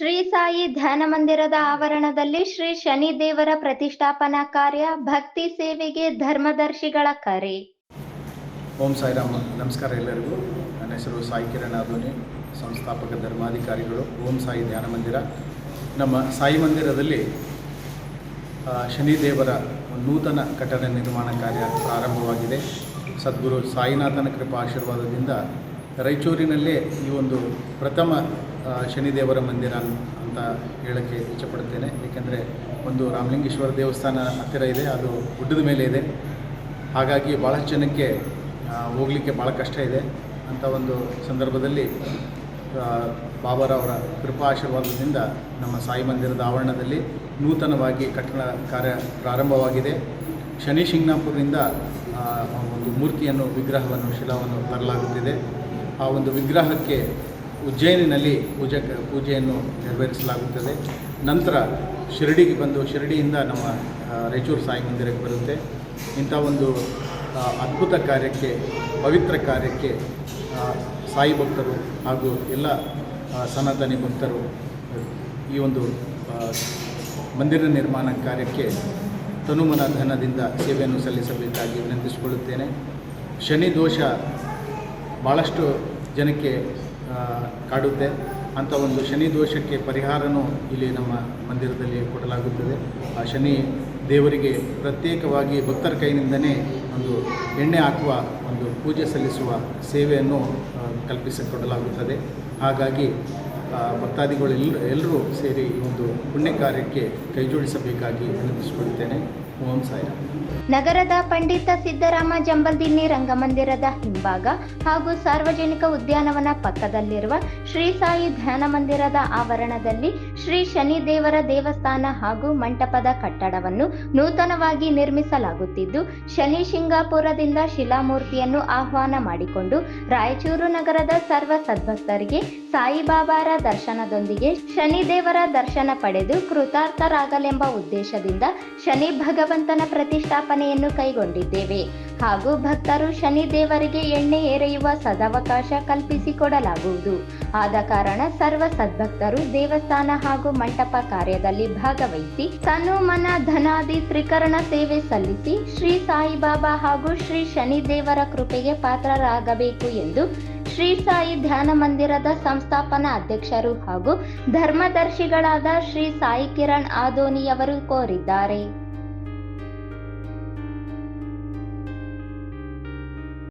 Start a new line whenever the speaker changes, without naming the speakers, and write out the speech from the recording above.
ಶ್ರೀ ಸಾಯಿ ಧ್ಯಾನ ಮಂದಿರದ ಆವರಣದಲ್ಲಿ ಶ್ರೀ ಶನಿ ದೇವರ ಪ್ರತಿಷ್ಠಾಪನಾ ಕಾರ್ಯ, ಭಕ್ತಿ ಸೇವೆಗೆ ಧರ್ಮದರ್ಶಿಗಳ ಕರೆ.
ಓಂ ಸಾಯಿರಾಮ್. ನಮಸ್ಕಾರ ಎಲ್ಲರಿಗೂ. ನನ್ನ ಹೆಸರು ಸಾಯಿ ಕಿರಣ್ ಆದೋನಿ, ಸಂಸ್ಥಾಪಕ ಧರ್ಮಾಧಿಕಾರಿಗಳು, ಓಂ ಸಾಯಿ ಧ್ಯಾನ ಮಂದಿರ. ನಮ್ಮ ಸಾಯಿ ಮಂದಿರದಲ್ಲಿ ಶನಿದೇವರ ನೂತನ ಕಟ್ಟಡ ನಿರ್ಮಾಣ ಕಾರ್ಯ ಪ್ರಾರಂಭವಾಗಿದೆ. ಸದ್ಗುರು ಸಾಯಿನಾಥನ ಕೃಪಾ ಆಶೀರ್ವಾದದಿಂದ ರಾಯಚೂರಿನಲ್ಲೇ ಈ ಒಂದು ಪ್ರಥಮ ಶನಿದೇವರ ಮಂದಿರ ಅಂತ ಹೇಳೋಕ್ಕೆ ಇಚ್ಛಪಡುತ್ತೇನೆ. ಏಕೆಂದರೆ ಒಂದು ರಾಮಲಿಂಗೇಶ್ವರ ದೇವಸ್ಥಾನ ಹತ್ತಿರ ಇದೆ, ಅದು ಗುಡ್ಡದ ಮೇಲೆ ಇದೆ. ಹಾಗಾಗಿ ಭಾಳಷ್ಟು ಜನಕ್ಕೆ ಹೋಗಲಿಕ್ಕೆ ಭಾಳ ಕಷ್ಟ ಇದೆ. ಅಂಥ ಒಂದು ಸಂದರ್ಭದಲ್ಲಿ ಬಾಬಾರವರ ಕೃಪಾ ಆಶೀರ್ವಾದದಿಂದ ನಮ್ಮ ಸಾಯಿ ಮಂದಿರದ ಆವರಣದಲ್ಲಿ ನೂತನವಾಗಿ ಕಟ್ಟಡ ಕಾರ್ಯ ಪ್ರಾರಂಭವಾಗಿದೆ. ಶನಿ ಶಿಂಗ್ನಾಪುರದಿಂದ ಒಂದು ಮೂರ್ತಿಯನ್ನು, ವಿಗ್ರಹವನ್ನು, ಶಿಲಾವನ್ನು ತರಲಾಗುತ್ತಿದೆ. ಆ ಒಂದು ವಿಗ್ರಹಕ್ಕೆ ಉಜ್ಜಯಿನಿನಲ್ಲಿ ಪೂಜೆಯನ್ನು ನೆರವೇರಿಸಲಾಗುತ್ತದೆ. ನಂತರ ಶಿರಡಿಗೆ ಬಂದು ಶಿರಡಿಯಿಂದ ನಮ್ಮ ರಾಯಚೂರು ಸಾಯಿ ಮಂದಿರಕ್ಕೆ ಬರುತ್ತೆ. ಇಂಥ ಒಂದು ಅದ್ಭುತ ಕಾರ್ಯಕ್ಕೆ, ಪವಿತ್ರ ಕಾರ್ಯಕ್ಕೆ ಸಾಯಿ ಭಕ್ತರು ಹಾಗೂ ಎಲ್ಲ ಸನಾತನಿ ಭಕ್ತರು ಈ ಒಂದು ಮಂದಿರ ನಿರ್ಮಾಣ ಕಾರ್ಯಕ್ಕೆ ತನುಮನ ಧನದಿಂದ ಸೇವೆಯನ್ನು ಸಲ್ಲಿಸಬೇಕಾಗಿ ವಿನಂತಿಸಿಕೊಳ್ಳುತ್ತೇನೆ. ಶನಿ ದೋಷ ಭಾಳಷ್ಟು ಜನಕ್ಕೆ ಕಾಡುತ್ತೆ. ಅಂಥ ಒಂದು ಶನಿ ದೋಷಕ್ಕೆ ಪರಿಹಾರನೂ ಇಲ್ಲಿ ನಮ್ಮ ಮಂದಿರದಲ್ಲಿ ಕೊಡಲಾಗುತ್ತದೆ. ಆ ಶನಿ ದೇವರಿಗೆ ಪ್ರತ್ಯೇಕವಾಗಿ ಭಕ್ತರ ಕೈಯಿಂದನೇ ಒಂದು ಎಣ್ಣೆ ಹಾಕುವ ಒಂದು ಪೂಜೆ ಸಲ್ಲಿಸುವ ಸೇವೆಯನ್ನು ಕಲ್ಪಿಸಿಕೊಡಲಾಗುತ್ತದೆ. ಹಾಗಾಗಿ ಭಕ್ತಾದಿಗಳು ಎಲ್ಲರೂ ಸೇರಿ ಈ ಒಂದು ಪುಣ್ಯ ಕಾರ್ಯಕ್ಕೆ ಕೈಜೋಡಿಸಬೇಕಾಗಿ ವಿನಂತಿಸಿಕೊಳ್ಳುತ್ತೇನೆ. ಓಂ ಸಾಯಿರಾಮ್.
ನಗರದ ಪಂಡಿತ ಸಿದ್ದರಾಮ ಜಂಬಲ್ದಿನ್ನಿ ರಂಗಮಂದಿರದ ಹಿಂಭಾಗ ಹಾಗೂ ಸಾರ್ವಜನಿಕ ಉದ್ಯಾನವನ ಪಕ್ಕದಲ್ಲಿರುವ ಶ್ರೀ ಸಾಯಿ ಧ್ಯಾನ ಮಂದಿರದ ಆವರಣದಲ್ಲಿ ಶ್ರೀ ಶನಿ ದೇವರ ದೇವಸ್ಥಾನ ಹಾಗೂ ಮಂಟಪದ ಕಟ್ಟಡವನ್ನು ನೂತನವಾಗಿ ನಿರ್ಮಿಸಲಾಗುತ್ತಿದ್ದು, ಶನಿ ಶಿಂಗಾಪುರದಿಂದ ಶಿಲಾಮೂರ್ತಿಯನ್ನು ಆಹ್ವಾನ ಮಾಡಿಕೊಂಡು ರಾಯಚೂರು ನಗರದ ಸರ್ವ ಸದ್ಭಕ್ತರಿಗೆ ಸಾಯಿಬಾಬಾರ ದರ್ಶನದೊಂದಿಗೆ ಶನಿದೇವರ ದರ್ಶನ ಪಡೆದು ಕೃತಾರ್ಥರಾಗಲೆಂಬ ಉದ್ದೇಶದಿಂದ ಶನಿ ಭಗವಂತನ ಪ್ರತಿಷ್ಠಾಪನೆಯನ್ನು ಕೈಗೊಂಡಿದ್ದೇವೆ. ಹಾಗೂ ಭಕ್ತರು ಶನಿ ದೇವರಿಗೆ ಎಣ್ಣೆ ಎರೆಯುವ ಸದಾವಕಾಶ ಕಲ್ಪಿಸಿಕೊಡಲಾಗುವುದು. ಆದ ಕಾರಣ ಸರ್ವ ಸದ್ಭಕ್ತರು ದೇವಸ್ಥಾನ ಹಾಗೂ ಮಂಟಪ ಕಾರ್ಯದಲ್ಲಿ ಭಾಗವಹಿಸಿ ತನು ಮನ ಧನಾದಿ ತ್ರಿಕರಣ ಸೇವೆ ಸಲ್ಲಿಸಿ ಶ್ರೀ ಸಾಯಿಬಾಬಾ ಹಾಗೂ ಶ್ರೀ ಶನಿ ದೇವರ ಕೃಪೆಗೆ ಪಾತ್ರರಾಗಬೇಕು ಎಂದು ಶ್ರೀ ಸಾಯಿ ಧ್ಯಾನ ಮಂದಿರದ ಸಂಸ್ಥಾಪನಾ ಅಧ್ಯಕ್ಷರು ಹಾಗೂ ಧರ್ಮದರ್ಶಿಗಳಾದ ಶ್ರೀ ಸಾಯಿ ಕಿರಣ್ ಆದೋನಿಯವರು ಕೋರಿದ್ದಾರೆ.